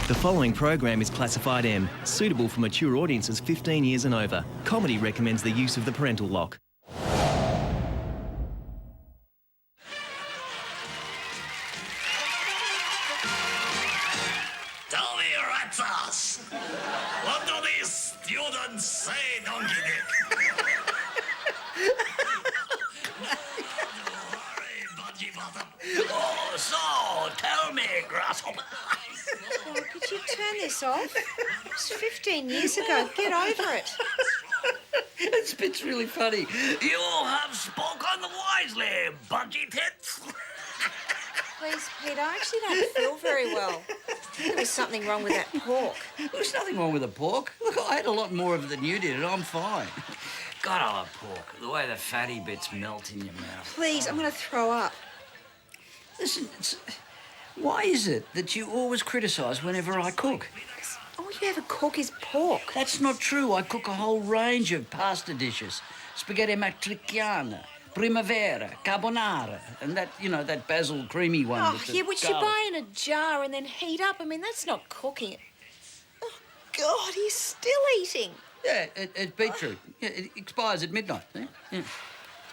The following program is classified M, suitable for mature audiences 15 years and over. Comedy recommends the use of the parental lock. Tell me, rat's ass, what do these students say, donkey dick? Hurry, budgie bottom. Oh, so, tell me, grasshopper. Oh, could you turn this off? It was 15 years ago. Get over it. This bit's really funny. You have spoken wisely, budgie tits. Please, Peter, I actually don't feel very well. There was something wrong with that pork. There's nothing wrong with the pork. Look, I ate a lot more of it than you did, and I'm fine. God, I love pork. The way the fatty bits melt in your mouth. Please, I'm going to throw up. Listen, why is it that you always criticise whenever I cook? All you ever cook is pork. That's not true. I cook a whole range of pasta dishes. Spaghetti matriciana, primavera, carbonara, and that, you know, that basil creamy one. Oh, with the yeah, which you garlic. buy in a jar and then heat up. I mean, that's not cooking. Oh, God, he's still eating. Yeah, it's beetroot. Yeah, it expires at midnight. Eh? Yeah.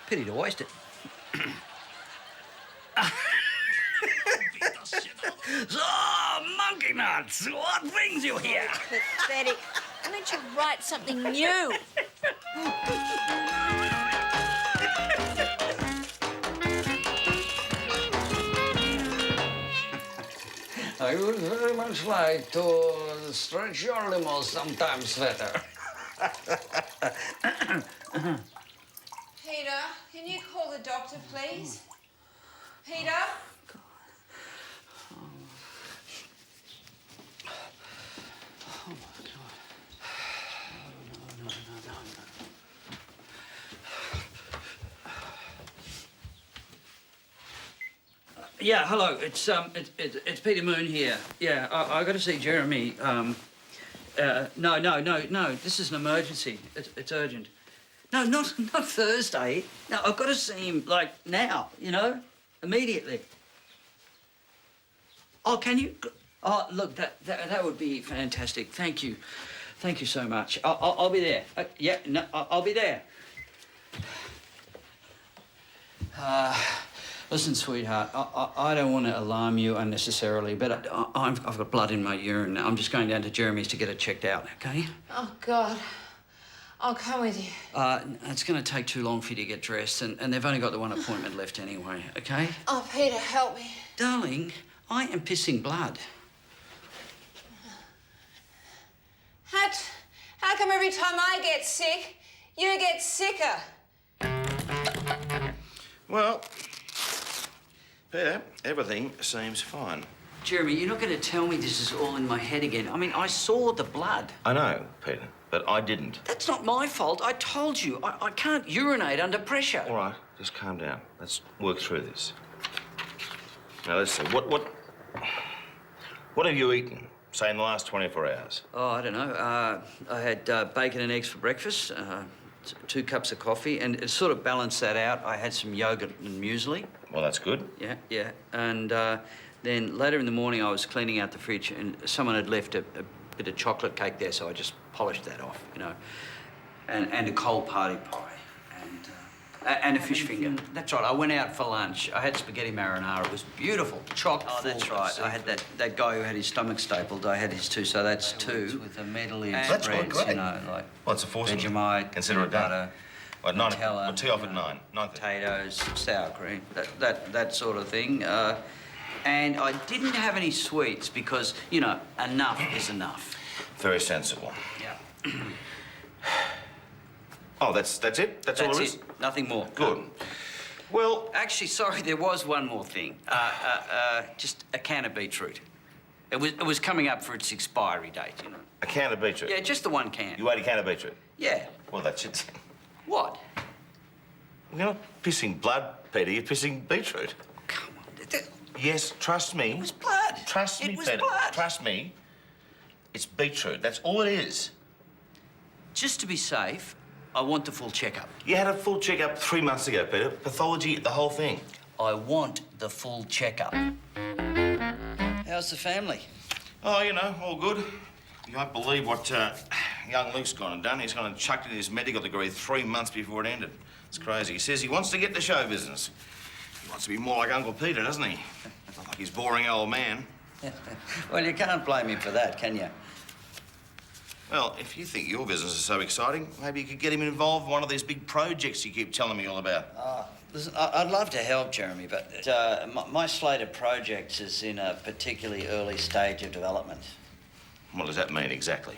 Pity to waste it. So, monkey nuts, what brings you here? Pathetic. Why don't you write something new? I would very much like to stretch your limo sometime, Sweater. Peter, can you call the doctor, please? Peter? Yeah, hello. It's Peter Moon here. Yeah, I got to see Jeremy. No. This is an emergency. It's urgent. No, not Thursday. No, I've got to see him like now. You know, immediately. Oh, can you? Oh, look, that would be fantastic. Thank you so much. I'll be there. Yeah, no, I'll be there. Listen, sweetheart, I don't want to alarm you unnecessarily, but I've got blood in my urine. I'm just going down to Jeremy's to get it checked out, okay? Oh, God. I'll come with you. It's going to take too long for you to get dressed, and they've only got the one appointment left anyway, okay? Oh, Peter, help me. Darling, I am pissing blood. How come every time I get sick, you get sicker? Well, Peter, everything seems fine. Jeremy, you're not going to tell me this is all in my head again. I mean, I saw the blood. I know, Peter, but I didn't. That's not my fault. I told you. I can't urinate under pressure. All right, just calm down. Let's work through this. Now, let's see. What have you eaten, say, in the last 24 hours? Oh, I don't know. I had bacon and eggs for breakfast, 2 cups of coffee, and it sort of balanced that out. I had some yogurt and muesli. Well, that's good. Yeah. And then later in the morning, I was cleaning out the fridge, and someone had left a bit of chocolate cake there, so I just polished that off, you know. And a cold party pie. And a fish finger. That's right. I went out for lunch. I had spaghetti marinara. It was beautiful. Chock full. Oh, that's right. I had that guy who had his stomach stapled. I had his too, so that's 2 with a medley of That's spreads, great. you know, like What's a foursome? Vegemite, Consider it done. butter, Well, 9. Nutella, We'll tee off at 9. 9:30. potatoes, sour cream, that sort of thing. And I didn't have any sweets because, you know, enough is enough. Very sensible. Yeah. Oh, that's it? That's all there is? Nothing more. Good. Well, Actually, sorry, there was one more thing. Just a can of beetroot. It was coming up for its expiry date, you know. a can of beetroot. Yeah, just the one can. You ate a can of beetroot? Yeah. Well, that's it. What? You're not pissing blood, Peter. You're pissing beetroot. Come on. Yes, trust me. It was blood. Trust me, It was Peter. blood. Trust me. It's beetroot. That's all it is. Just to be safe, I want the full checkup. You had a full checkup 3 months ago, Peter. Pathology, the whole thing. I want the full checkup. How's the family? Oh, you know, all good. You won't believe what young Luke's gone and done. He's gone and chucked in his medical degree 3 months before it ended. It's crazy. He says he wants to get to show business. He wants to be more like Uncle Peter, doesn't he? Not like his boring old man. Well, you can't blame him for that, can you? Well, if you think your business is so exciting, maybe you could get him involved in one of these big projects you keep telling me all about. Listen, I'd love to help, Jeremy, but my slate of projects is in a particularly early stage of development. What does that mean exactly?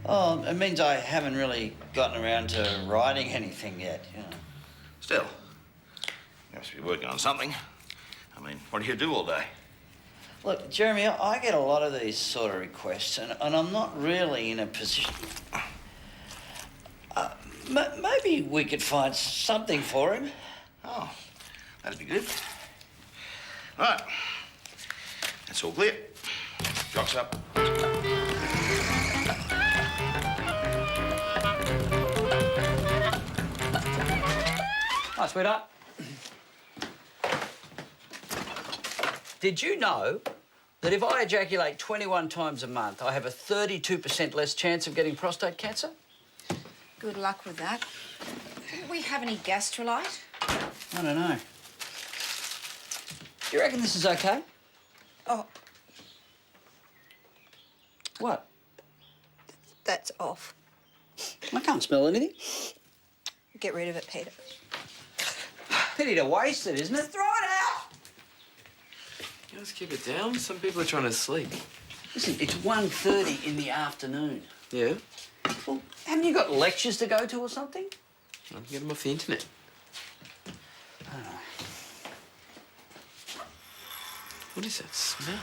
Oh, it means I haven't really gotten around to writing anything yet, you know. Still, you must be working on something. I mean, what do you do all day? Look, Jeremy, I get a lot of these sort of requests, and I'm not really in a position... maybe we could find something for him. Oh, that'd be good. Right. That's all clear. Jock's up. Hi, sweetheart. Did you know that if I ejaculate 21 times a month, I have a 32% less chance of getting prostate cancer? Good luck with that. Didn't we have any gastrolite? I don't know. Do you reckon this is okay? Oh, What? that's off. I can't smell anything. Get rid of it, Peter. Pity to waste it, isn't it? Throw it out! You just keep it down. Some people are trying to sleep. Listen, it's 1:30 in the afternoon. Yeah? Well, haven't you got lectures to go to or something? I can get them off the internet. What is that smell?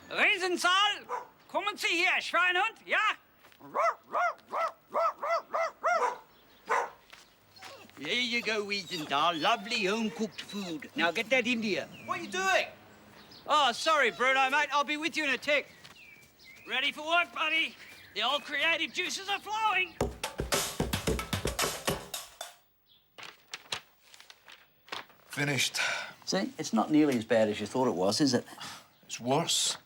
Riesensaal, kommen Sie hier, Schweinhund, ja? There you go, Riesensaal. Lovely home-cooked food. Now get that in here. What are you doing? Oh, sorry, Bruno, mate. I'll be with you in a tick. Ready for work, buddy? The old creative juices are flowing. Finished. See, it's not nearly as bad as you thought it was, is it? It's worse.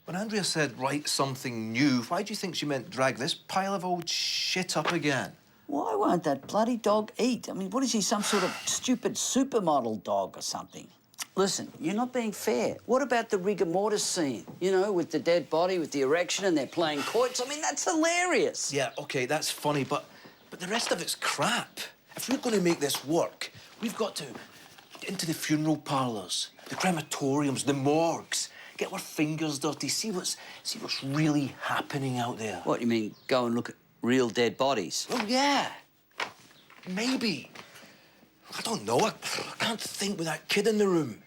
When Andrea said write something new, why do you think she meant drag this pile of old shit up again? Why won't that bloody dog eat? I mean, what is he, some sort of stupid supermodel dog or something? Listen, you're not being fair. What about the rigor mortis scene? You know, with the dead body, with the erection, and they're playing quoits? I mean, that's hilarious. Yeah, OK, that's funny, but the rest of it's crap. If we're going to make this work, we've got to get into the funeral parlours, the crematoriums, the morgues, get our fingers dirty, see what's really happening out there. What, you mean go and look at real dead bodies? Oh, yeah. Maybe. I don't know. I can't think with that kid in the room.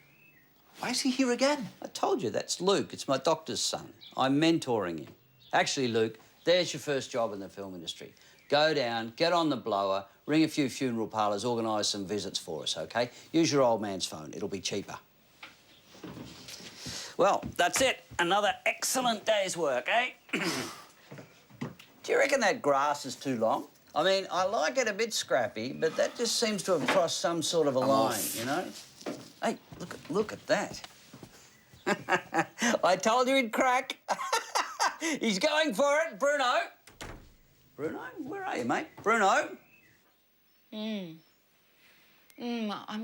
Why is he here again? I told you, that's Luke. It's my doctor's son. I'm mentoring him. Actually, Luke, there's your first job in the film industry. Go down, get on the blower, ring a few funeral parlours, organise some visits for us, OK? Use your old man's phone. It'll be cheaper. Well, that's it. Another excellent day's work, eh? Do you reckon that grass is too long? I mean, I like it a bit scrappy, but that just seems to have crossed some sort of a line, you know? Hey, look at that. I told you he'd crack. He's going for it, Bruno. Bruno, where are you, mate? Bruno? I'm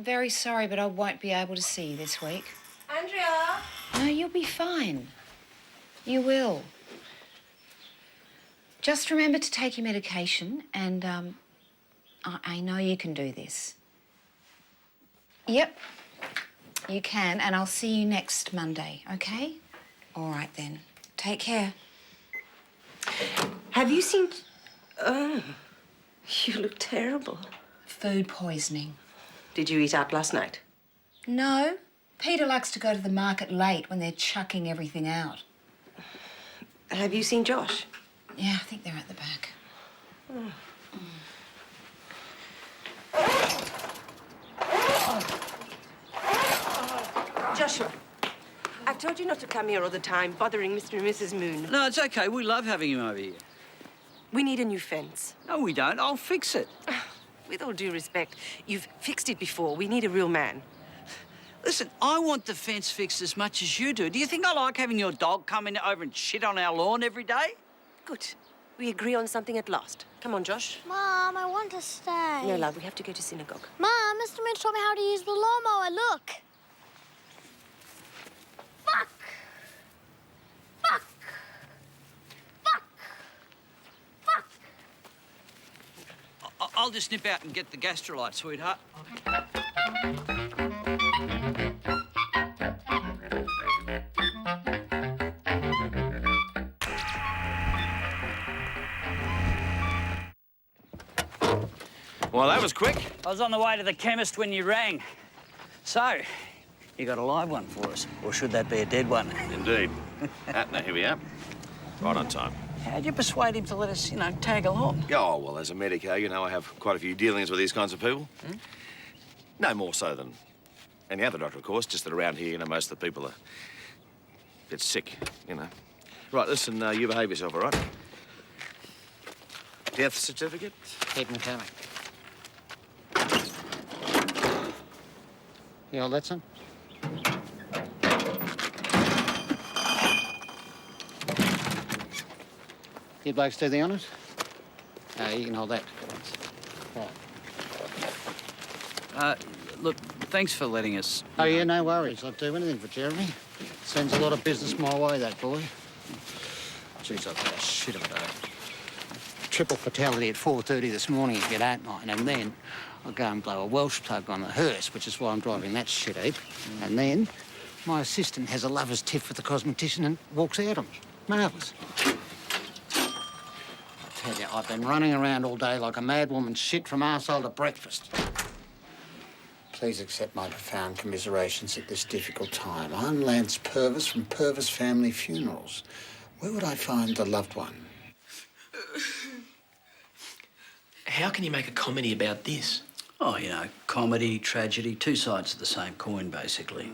very sorry, but I won't be able to see you this week. Andrea? No, you'll be fine. You will. Just remember to take your medication, and I know you can do this. Yep, you can, and I'll see you next Monday, OK? All right, then. Take care. Have you seen... Oh, you look terrible. Food poisoning. Did you eat out last night? No. Peter likes to go to the market late when they're chucking everything out. Have you seen Josh? Yeah, I think they're at the back. Joshua, I've told you not to come here all the time, bothering Mr. and Mrs. Moon. No, it's OK. We love having him over here. We need a new fence. No, we don't. I'll fix it. With all due respect, you've fixed it before. We need a real man. Listen, I want the fence fixed as much as you do. Do you think I like having your dog come in over and shit on our lawn every day? Good. We agree on something at last. Come on, Josh. Mom, I want to stay. No, love, we have to go to synagogue. Mom, Mr. Mitch told me how to use the lawnmower. Look. Fuck. Fuck. Fuck. Fuck. I'll just nip out and get the gastrolite, sweetheart. Well, that was quick. I was on the way to the chemist when you rang. So, you got a live one for us, or should that be a dead one? Indeed. Now, here we are. Right on time. How'd you persuade him to let us, tag along? Oh, well, as a medico, I have quite a few dealings with these kinds of people. No more so than any other doctor, of course, just that around here, most of the people are a bit sick, Right, listen, you behave yourself, all right? Death certificate? Head mechanic. You hold that, son? You blokes do the honours? You can hold that. Right. Look, thanks for letting us... Oh, yeah, no worries. I'd do anything for Jeremy. Sends a lot of business my way, that boy. Jeez, I've had a shit of a day. Triple fatality at 4:30 this morning, if you don't mind. And then I'll go and blow a Welsh plug on the hearse, which is why I'm driving that shit heap. And then my assistant has a lover's tiff with the cosmetician and walks out on me. Marvellous. I tell you, I've been running around all day like a mad woman, shit from arsehole to breakfast. Please accept my profound commiserations at this difficult time. I'm Lance Purvis from Purvis Family Funerals. Where would I find the loved one? How can you make a comedy about this? Oh, comedy, tragedy, two sides of the same coin, basically.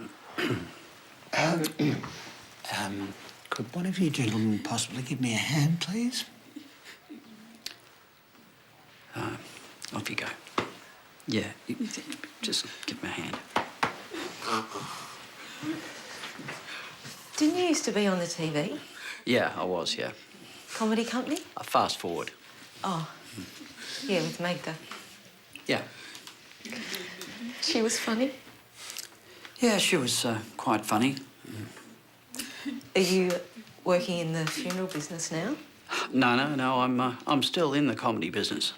Could one of you gentlemen possibly give me a hand, please? Off you go. Yeah, just give me a hand. Didn't you used to be on the TV? Yeah, I was, yeah. Comedy company? Fast forward. Oh, yeah, with Magda. Yeah. She was funny. Yeah, she was quite funny. Are you working in the funeral business now? No, I'm still in the comedy business.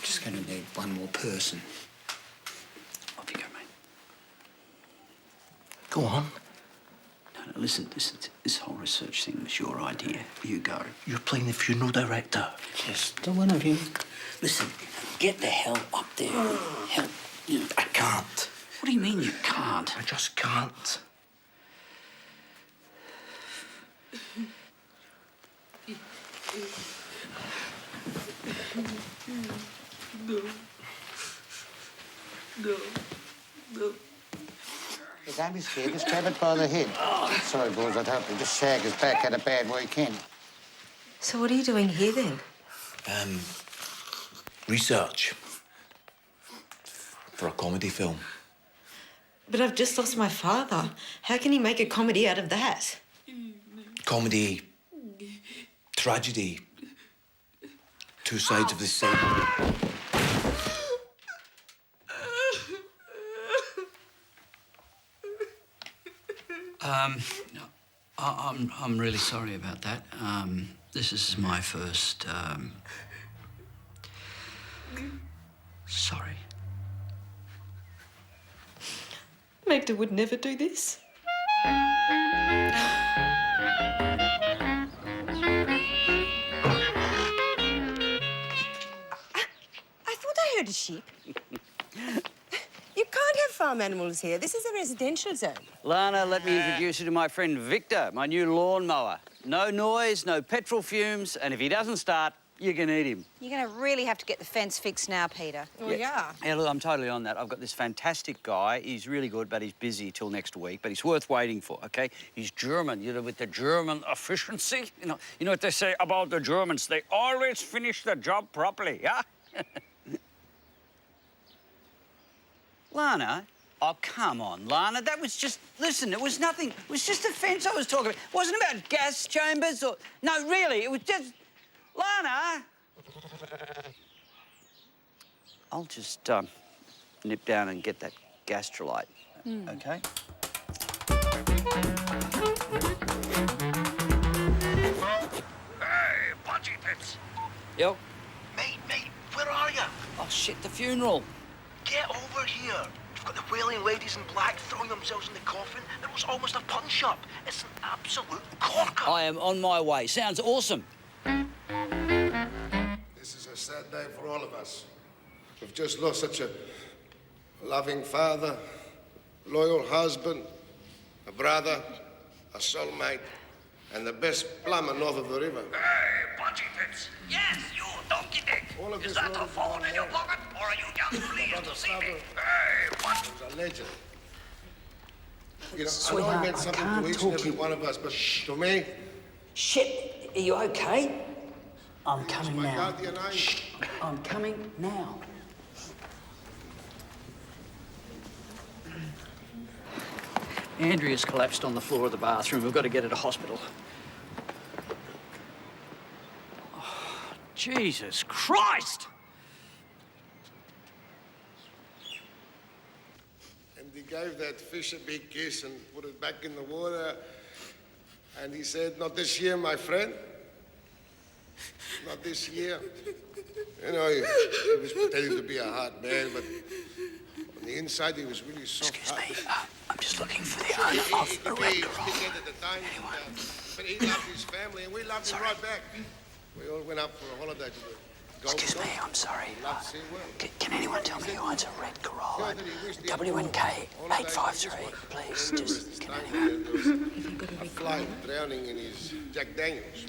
Just going to need one more person. Off you go, mate. Go on. No, listen, this whole research thing was your idea. You go. You're playing the funeral director. Just the one of you. Listen, get the hell up there. Help. I can't. What do you mean you can't? I just can't. Hey, don't be scared. Just grab it by the head. Sorry, boys. I'd hope to just shag us back had a bad weekend. So what are you doing here then? Research. For a comedy film. But I've just lost my father. How can you make a comedy out of that? Comedy. Tragedy. Two sides of the same. I'm really sorry about that. This is my first, sorry. Magda would never do this. I thought I heard a sheep. You can't have farm animals here. This is a residential zone. Lana, let me introduce you to my friend Victor, my new lawnmower. No noise, no petrol fumes, and if he doesn't start, You can eat him. You're going to really have to get the fence fixed now, Peter. Oh, yeah? Yeah, look, I'm totally on that. I've got this fantastic guy. He's really good, but he's busy till next week. But he's worth waiting for, OK? He's German, you know, with the German efficiency. You know what they say about the Germans? They always finish the job properly, yeah? Lana? Oh, come on, Lana. That was just... Listen, it was nothing. It was just a fence I was talking about. It wasn't about gas chambers or... No, really, it was just... Lana! I'll just nip down and get that gastrolite, OK? Hey, Punchy Pits. Yo. Mate, where are you? Oh, shit, the funeral. Get over here. You've got the wailing ladies in black throwing themselves in the coffin. It was almost a punch-up. It's an absolute corker. I am on my way. Sounds awesome. This is a sad day for all of us. We've just lost such a loving father, loyal husband, a brother, a soulmate, and the best plumber north of the river. Hey, Punchy Pits. Yes, you, donkey dick. All of Is this that a road phone in your pocket, or are you just pleased to see me? Hey, what? He was a legend. You know, Sweetheart, I know he meant something I to each can't and every talk one of us, but to me, Shit, are you OK? I'm coming my now. guardian angel. I'm coming now. Andrea's collapsed on the floor of the bathroom. We've got to get her to hospital. Oh, Jesus Christ! And he gave that fish a big kiss and put it back in the water. And he said, "Not this year, my friend. Not this year." You know, he was pretending to be a hard man, but on the inside, he was really soft. Excuse me, I'm just looking for the owner of the Red Corolla. At the time, but he loved his family, and we loved him right back. We all went up for a holiday to the Gold Excuse me, Coast. I'm sorry. He loved SeaWorld. Can anyone tell me who owns a Red Corolla? Yeah, that he wished he had WNK all of that. 853, please. And Just this can time anyone? there was a fly drowning in his Jack Daniels.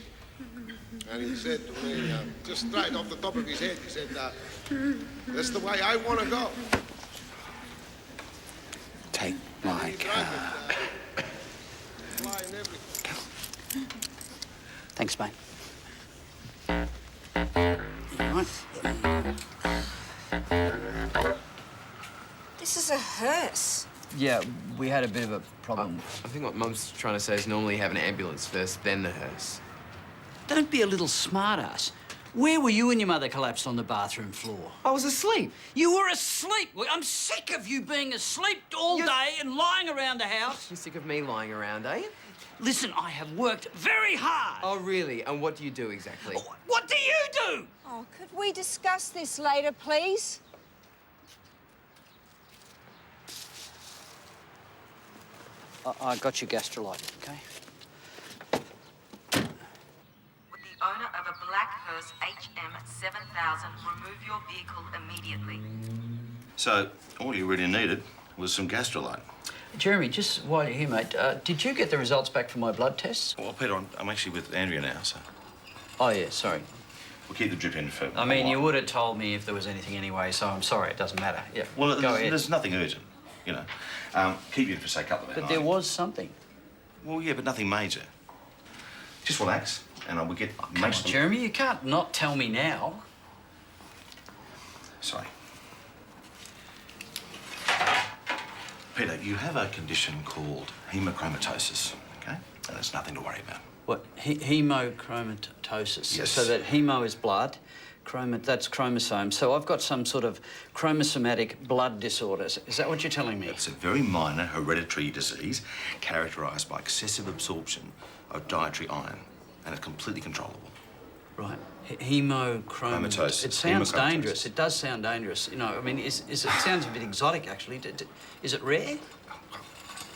And he said to me, just right off the top of his head, he said, "That's the way I want to go." Take my He car. drive it, fly and everything. Thanks, mate. All right. This is a hearse. Yeah, we had a bit of a problem. I think what Mum's trying to say is normally have an ambulance first, then the hearse. Don't be a little smartass. Where were you when your mother collapsed on the bathroom floor? I was asleep. You were asleep. Well, I'm sick of you being asleep all day and lying around the house. You're sick of me lying around, eh? Listen, I have worked very hard. Oh, really? And what do you do exactly? What do you do? Oh, could we discuss this later, please? I got your gastrolite, OK? With the owner of a black hearse HM7000, remove your vehicle immediately. So, all you really needed was some gastrolite. Jeremy, just while you're here, mate, did you get the results back from my blood tests? Well, Peter, I'm actually with Andrea now, so Oh, yeah, sorry. we'll keep the drip in for... I mean, you would have told me if there was anything anyway, so I'm sorry, it doesn't matter. Yeah, Well, go ahead. there's nothing urgent, you know. Keep you in for, say, a couple of hours. But there was something. Well, yeah, but nothing major. Just relax, and we'll get... Come on, Jeremy, you can't not tell me now. Sorry. Peter, you have a condition called hemochromatosis, OK? And it's nothing to worry about. What, hemochromatosis? Yes. So that hemo is blood, that's chromosome. So I've got some sort of chromosomatic blood disorder. Is that what you're telling me? It's a very minor hereditary disease characterised by excessive absorption of dietary iron, and it's completely controllable. Right. Hemochromatosis. It sounds dangerous. It does sound dangerous. You know, I mean, it sounds a bit exotic, actually. Is it rare?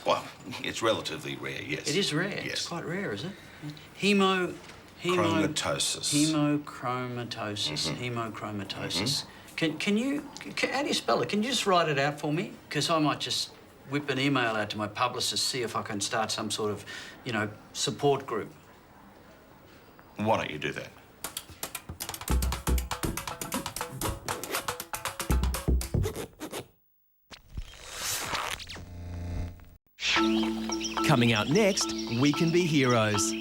Well, it's relatively rare, yes. It is rare. Yes. It's quite rare, is it? Chromatosis. Hemochromatosis. Hemochromatosis. Can you how do you spell it? Can you just write it out for me? Because I might just whip an email out to my publicist, see if I can start some sort of, you know, support group. Why don't you do that? Coming out next, We Can Be Heroes.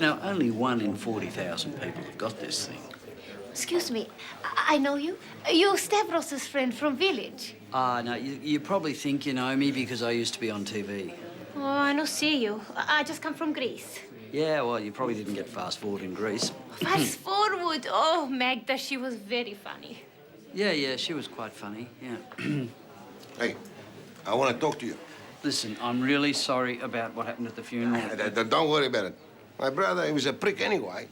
Now, only 1 in 40,000 people have got this thing. Excuse me, I know you. You're Stavros' friend from village. No, you probably think you know me because I used to be on TV. Oh, I don't see you. I just come from Greece. Yeah, well, you probably didn't get fast forward in Greece. Fast forward. Oh, Magda, she was very funny. Yeah, she was quite funny, yeah. Hey, I want to talk to you. Listen, I'm really sorry about what happened at the funeral. Don't worry about it. My brother, he was a prick anyway.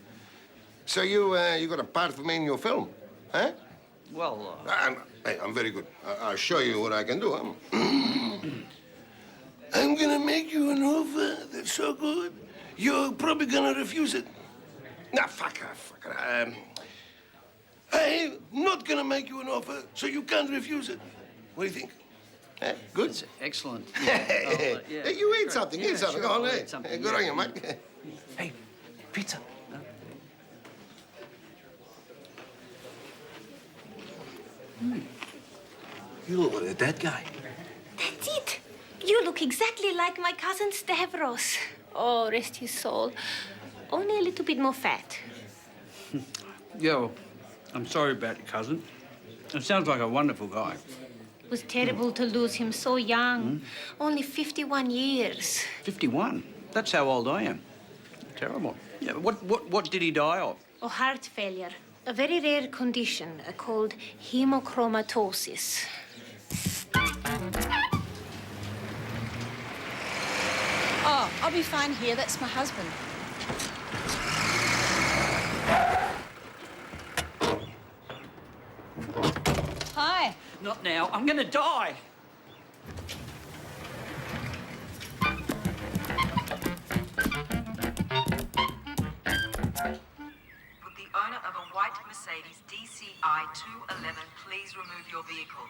So you got a part for me in your film, huh? Well, I'm very good. I'll show you what I can do. I'm gonna make you an offer that's so good, you're probably gonna refuse it. Nah, fuck her. I'm not gonna make you an offer, so you can't refuse it. What do you think? Good? That's excellent. Hey, you eat something, Yeah, eat something. sure, Go on, I'll hey. eat something, Good on yeah. you, mate. Hey, pizza. You look like a dead guy. That's it. You look exactly like my cousin Stavros. Oh, rest his soul. Only a little bit more fat. Yeah, well, I'm sorry about your cousin. It sounds like a wonderful guy. It was terrible to lose him so young. Only 51 years. 51? That's how old I am. Terrible. Yeah, what did he die of? Oh, heart failure. A very rare condition called hemochromatosis. Oh, I'll be fine here. That's my husband. Hi. Not now. I'm going to die. Would the owner of a white Mercedes DCI 211 please remove your vehicle?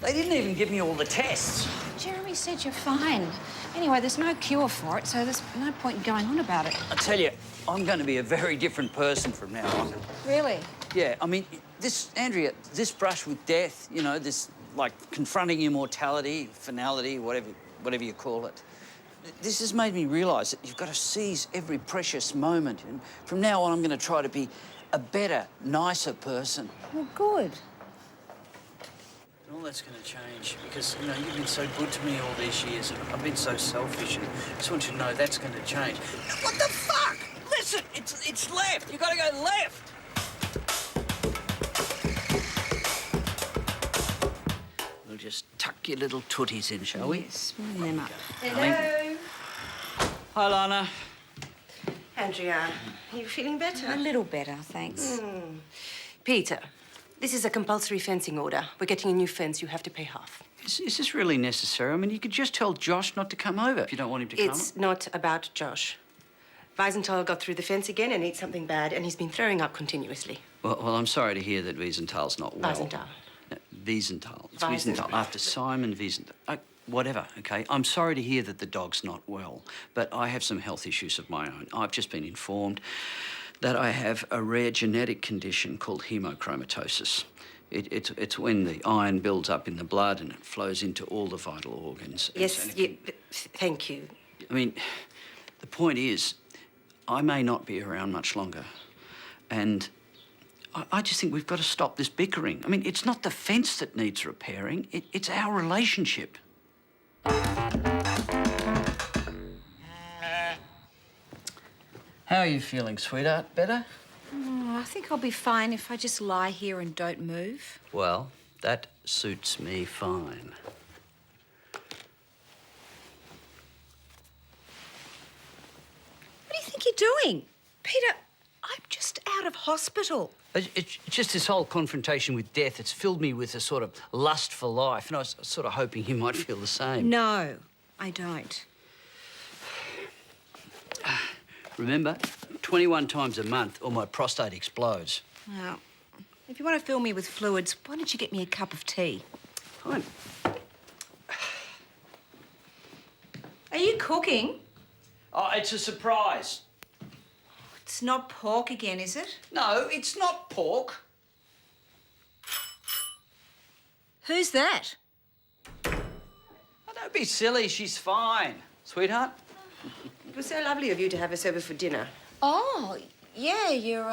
They didn't even give me all the tests. Jeremy said you're fine. Anyway, there's no cure for it, so there's no point in going on about it. I tell you, I'm going to be a very different person from now on. Really? Yeah, I mean, Andrea, this brush with death, you know, this, like, confronting immortality, finality, whatever you call it, this has made me realise that you've got to seize every precious moment. And from now on, I'm going to try to be a better, nicer person. Well, good. All that's going to change because, you know, you've been so good to me all these years and I've been so selfish and I just want you to know that's going to change. What the fuck? Listen, it's left. You've got to go left. We'll just tuck your little tooties in, shall we? Smooth them up. Hello. Hi, Lana. Andrea, are you feeling better? A little better, thanks. Peter, this is a compulsory fencing order. We're getting a new fence. You have to pay half. Is this really necessary? I mean, you could just tell Josh not to come over if you don't want him to come. It's not about Josh. Wiesenthal got through the fence again and ate something bad, and he's been throwing up continuously. Well, I'm sorry to hear that Wiesenthal's not well. Wiesenthal. No, Wiesenthal. It's Wiesenthal. Wiesenthal, after Simon Wiesenthal. Whatever, OK? I'm sorry to hear that the dog's not well, but I have some health issues of my own. I've just been informed that I have a rare genetic condition called hemochromatosis. It's when the iron builds up in the blood and it flows into all the vital organs. Yes, thank you. I mean, the point is, I may not be around much longer. And I just think we've got to stop this bickering. I mean, it's not the fence that needs repairing, it's our relationship. How are you feeling, sweetheart? Better? Oh, I think I'll be fine if I just lie here and don't move. Well, that suits me fine. What do you think you're doing? Peter, I'm just out of hospital. It's just this whole confrontation with death. It's filled me with a sort of lust for life, and I was sort of hoping you might feel the same. No, I don't. Remember, 21 times a month or my prostate explodes. Well, if you want to fill me with fluids, why don't you get me a cup of tea? Fine. Are you cooking? Oh, it's a surprise. It's It's not pork again, is it? No, it's not pork. Who's that? Oh, don't be silly. She's fine. Sweetheart? It was so lovely of you to have us over for dinner. Oh, yeah, you're,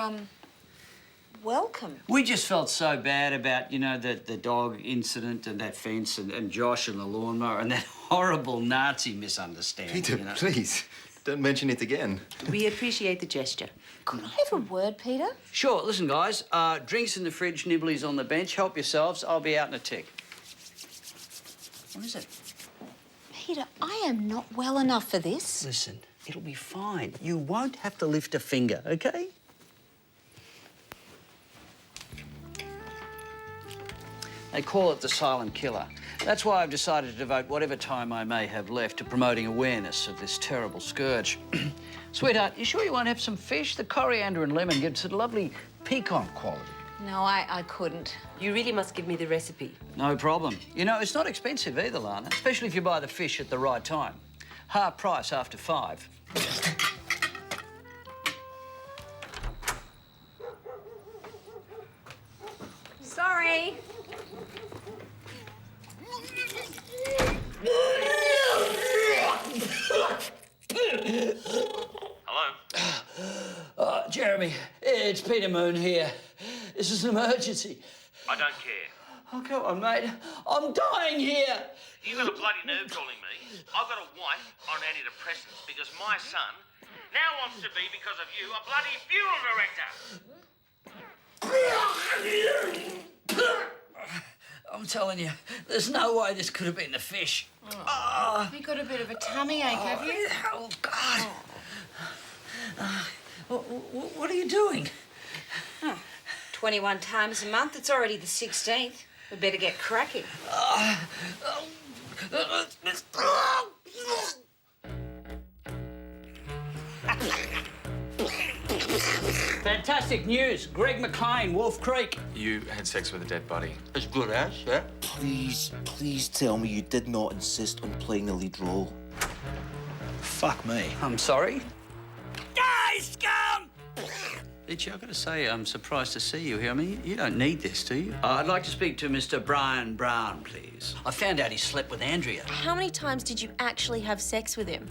welcome. We just felt so bad about, you know, the dog incident and that fence and Josh and the lawnmower and that horrible Nazi misunderstanding. Peter, you know? please, don't mention it again. We appreciate the gesture. Could I have a word, Peter? Sure. Listen, guys, drinks in the fridge, nibblies on the bench. Help yourselves. I'll be out in a tick. What is it? Peter, I am not well enough for this. Listen, it'll be fine. You won't have to lift a finger, OK? They call it the silent killer. That's why I've decided to devote whatever time I may have left to promoting awareness of this terrible scourge. Sweetheart, you sure you won't have some fish? The coriander and lemon gives it a lovely piquant quality. No, I couldn't. You really must give me the recipe. No problem. You know, it's not expensive either, Lana, especially if you buy the fish at the right time. Half price after 5. Sorry. Hello? Jeremy, it's Peter Moon here. This is an emergency. I don't care. Oh, come on, mate. I'm dying here. You got a bloody nerve calling me. I've got a wife on antidepressants because my son now wants to be, because of you, a bloody funeral director. I'm telling you, there's no way this could have been the fish. Have you got a bit of a tummy ache, have you? Oh, God. What are you doing? 21 times a month. It's already the 16th. We better get cracking. Fantastic news. Greg McLean, Wolf Creek. You had sex with a dead body. As good as, yeah? Please tell me you did not insist on playing the lead role. Fuck me. I'm sorry. Die, scum! Itchy, I've got to say, I'm surprised to see you here. I mean, you don't need this, do you? I'd like to speak to Mr. Brian Brown, please. I found out he slept with Andrea. How many times did you actually have sex with him?